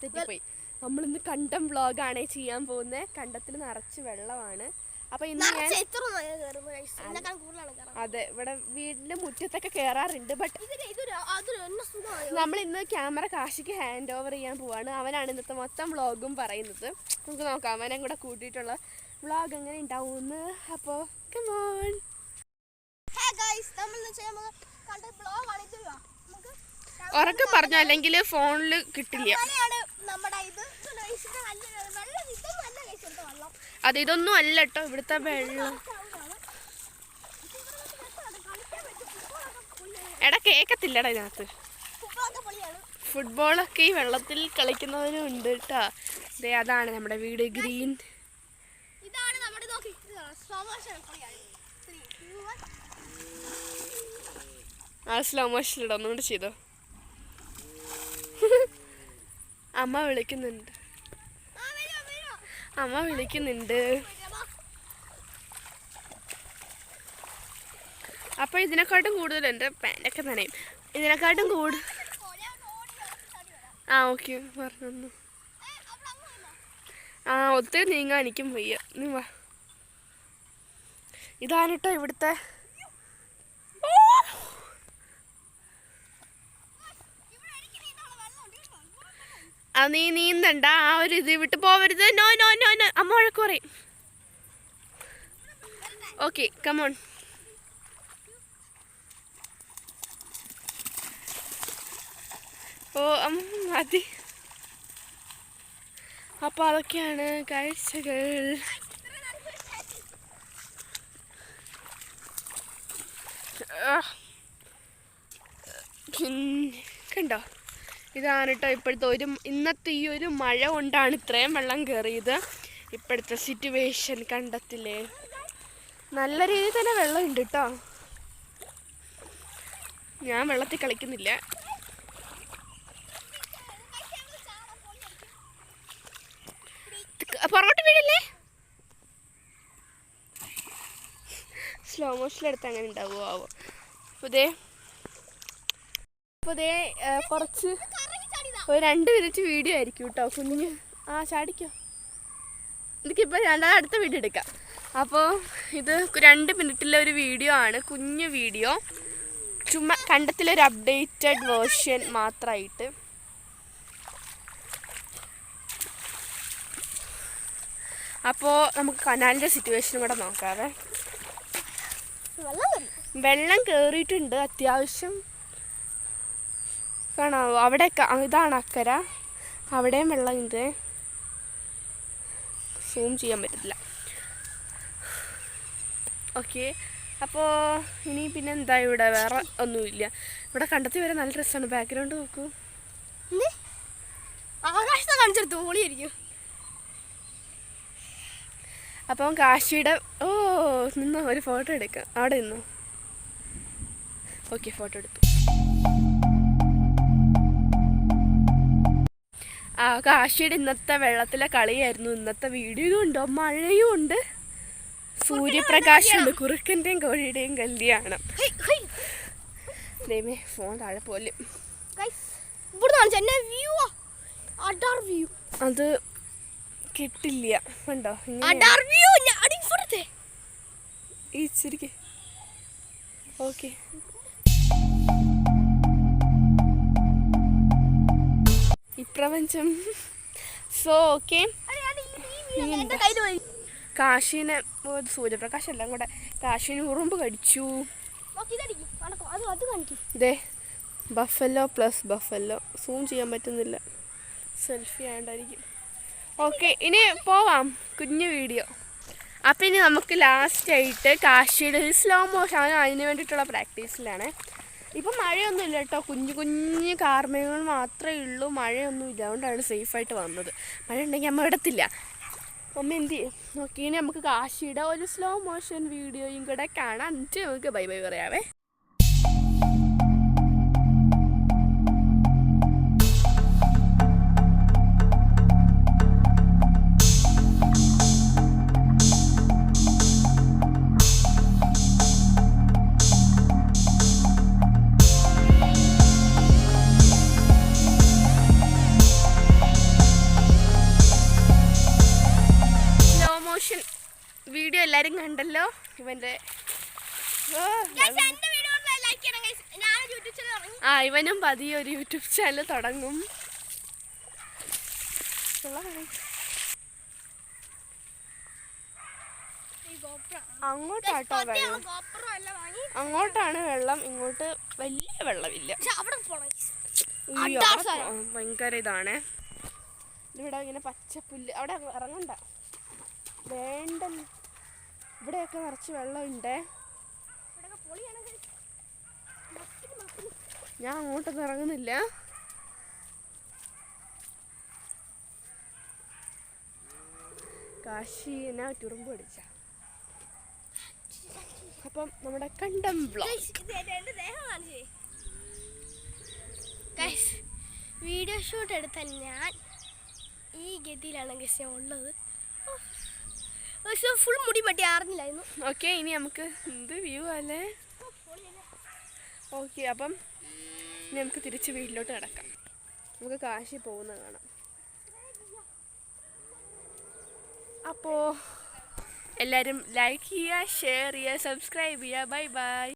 തെറ്റിപ്പോയി. നമ്മളിന്ന് കണ്ടം വ്ളോഗാണ് ചെയ്യാൻ പോകുന്നത്. കണ്ടത്തിൽ നിറച്ച് വെള്ളമാണ്. അപ്പൊ ഇന്ന് ഞാൻ അതെ ഇവിടെ വീടിന്റെ മുറ്റത്തൊക്കെ കയറാറുണ്ട്. ബട്ട് നമ്മൾ ഇന്ന് ക്യാമറ കാശിക്ക് ഹാൻഡ് ഓവർ ചെയ്യാൻ പോവാണ്. അവനാണ് ഇന്നത്തെ മൊത്തം വ്ളോഗും പറയുന്നത്. നമുക്ക് നോക്കാം അവനെ കൂടെ കൂട്ടിയിട്ടുള്ള വ്ളോഗ് എങ്ങനെ ഉണ്ടാവുമെന്ന്. അപ്പോൾ കമോൺ. ഉറക്കെ പറഞ്ഞു, അല്ലെങ്കിൽ ഫോണിൽ കിട്ടില്ല. അത് ഇതൊന്നും അല്ല കേട്ടോ ഇവിടുത്തെ വെള്ളം. എടാ കേക്കത്തില്ലടാ ഇതിനകത്ത്. ഫുട്ബോളൊക്കെ ഈ വെള്ളത്തിൽ കളിക്കുന്നവരും ഉണ്ട് കേട്ടോ. അതെ അതാണ് നമ്മുടെ വീട്. ഗ്രീൻ ആ സ്ലോ മോഷനിലോ ഒന്നുകൂടെ ചെയ്തോ. അമ്മ വിളിക്കുന്നുണ്ട്. അപ്പൊ ഇതിനെക്കാട്ടും കൂടുതൽ എൻ്റെ പാൻ്റൊക്കെ നനയും. ഇതിനെക്കാട്ടും കൂടുതൽ ആ ഓക്കെ പറഞ്ഞു. ആ ഒത്തിരി നീങ്ങാൻ എനിക്കും വയ്യ. നീ വാ. ഇതാണ് കേട്ടോ ഇവിടുത്തെ. നീ നീന്തണ്ട, ആ ഒരു ഇത് വിട്ട് പോവരുത്. നോ നോ നോ നോ, അമ്മ വഴക്ക് പറയും. Okay come on. ഓ മതി. അപ്പോൾ അതൊക്കെയാണ് കാഴ്ചകൾ. കണ്ടോ, ഇതാണ് കേട്ടോ ഇപ്പോഴത്തെ ഇന്നത്തെ ഈ ഒരു മഴ കൊണ്ടാണ് ഇത്രയും വെള്ളം കയറിയത്. ഇപ്പോഴത്തെ സിറ്റുവേഷൻ കണ്ടത്തില്ലേ. നല്ല രീതിയിൽ തന്നെ വെള്ളം ഉണ്ട് കേട്ടോ. ഞാൻ വെള്ളത്തിൽ കളിക്കുന്നില്ല. പുറകോട്ട് വീഴല്ലേ. സ്ലോ മോഷനിലെടുത്ത് അങ്ങനെ ഉണ്ടാവുമോ ആവോ. അപ്പോൾ ഇതേ കുറച്ച് ഒരു 2 മിനിറ്റ് വീഡിയോ ആയിരിക്കും കേട്ടോ. കുഞ്ഞ് ചാടിക്കോ. എനിക്കിപ്പോൾ അടുത്ത വീഡിയോ എടുക്കാം. അപ്പോൾ ഇത് 2 മിനിറ്റിലെ ഒരു വീഡിയോ ആണ്. കുഞ്ഞു വീഡിയോ, ചുമ്മാ കണ്ടത്തിലൊരു അപ്ഡേറ്റഡ് വേർഷൻ മാത്രമായിട്ട്. അപ്പോൾ നമുക്ക് കനാലിൻ്റെ സിറ്റുവേഷനും കൂടെ നോക്കാവേ. വെള്ളം കയറിയിട്ടുണ്ട് അത്യാവശ്യം. കാണാവോ അവിടെ. ഇതാണ് അക്കര, അവിടെയും വെള്ളം ഉണ്ട്. സൂം ചെയ്യാൻ പറ്റത്തില്ല. ഓക്കെ, അപ്പോൾ ഇനി പിന്നെ എന്താ ഇവിടെ വേറെ ഒന്നുമില്ല. ഇവിടെ കണ്ടെത്തി വരെ നല്ല രസമാണ്. ബാക്ക്ഗ്രൗണ്ട് നോക്കൂ. ആകാശത്തെ കാണിച്ചെടുത്തു പൊളിയായിരിക്കും. അപ്പം കാശിയുടെ നിന്നോ ഒരു ഫോട്ടോ എടുക്കാം. അവിടെ നിന്നോ. ഓക്കെ ഫോട്ടോ എടുത്തു. കാശിയുടെ ഇന്നത്തെ വെള്ളത്തിലെ കളിയായിരുന്നു ഇന്നത്തെ വീഡിയോ. ഉണ്ടോ, മഴയും ഉണ്ട്, സൂര്യപ്രകാശമുണ്ട്, കുറുക്കൻ്റെയും കോഴിയുടെയും കല്യാണം. ദൈവമേ ഫോൺ താഴെ പോലെ. അത് കിട്ടില്ല. ഉണ്ടോ ഇച്ചിരിക്ക്. ഓക്കെ ഇപ്രപഞ്ചം. സോ ഓക്കെ കാശിനെ സൂര്യപ്രകാശം എല്ലാം കൂടെ കാശിന് ഉറുമ്പ് കടിച്ചു. ഇതേ ബഫല്ലോ പ്ലസ് ബഫല്ലോ. സൂം ചെയ്യാൻ പറ്റുന്നില്ല, സെൽഫി ആയതുകൊണ്ടായിരിക്കും. ഓക്കെ ഇനി പോവാം, കുഞ്ഞു വീഡിയോ. അപ്പം ഇനി നമുക്ക് ലാസ്റ്റായിട്ട് കാശിയുടെ സ്ലോ മോഷൻ അതിന് വേണ്ടിയിട്ടുള്ള പ്രാക്ടീസിലാണ്. ഇപ്പം മഴയൊന്നുമില്ല കേട്ടോ, കുഞ്ഞു കാർമേഘങ്ങൾ മാത്രമേ ഉള്ളൂ. മഴയൊന്നുമില്ല, അതുകൊണ്ടാണ് സേഫായിട്ട് വന്നത്. മഴ ഉണ്ടെങ്കിൽ അമ്മ ഇടത്തില്ല. അമ്മ എന്ത് ചെയ്യും. ഓക്കെ ഇനി നമുക്ക് കാശിയുടെ ഒരു സ്ലോ മോഷൻ വീഡിയോയും കൂടെ കാണാം. എന്നിട്ട് നമുക്ക് ബൈ ബൈ പറയാവേ. എല്ലാരും കണ്ടല്ലോ ഇവന്റെ. ഇവനും പതിയെ ഒരു യൂട്യൂബ് ചാനൽ തുടങ്ങും. അങ്ങോട്ടാട്ടോ വെള്ളം, അങ്ങോട്ടാണ് വെള്ളം, ഇങ്ങോട്ട് വലിയ വെള്ളമില്ല. ഭയങ്കര ഇതാണ് ഇവിടെ. ഇങ്ങനെ പച്ചപ്പുല്ല്, അവിടെ ഇറങ്ങണ്ട വേണ്ട. ഇവിടെയൊക്കെ നിറച്ച് വെള്ളമുണ്ട്. ഞാൻ അങ്ങോട്ടൊന്നും ഇറങ്ങുന്നില്ല. കാശിനെ തുറുമ്പ് പിടിച്ച. അപ്പം നമ്മുടെ കണ്ടം വീഡിയോ ഷൂട്ട് എടുത്ത ഞാൻ ഈ ഗതിയിലാണ് ഗസ് ഉള്ളത്. ഫുൾ മുടി പറ്റി അറിഞ്ഞില്ലായിരുന്നു. ഓക്കെ, ഇനി നമുക്ക് എന്ത് വ്യൂ അല്ലേ. ഓക്കെ, അപ്പം ഇനി നമുക്ക് തിരിച്ച് വീട്ടിലോട്ട് കിടക്കാം. നമുക്ക് കാശി പോകുന്നത് കാണാം. അപ്പോൾ എല്ലാവരും ലൈക്ക് ചെയ്യുക, ഷെയർ ചെയ്യുക, സബ്സ്ക്രൈബ് ചെയ്യുക. Bye bye.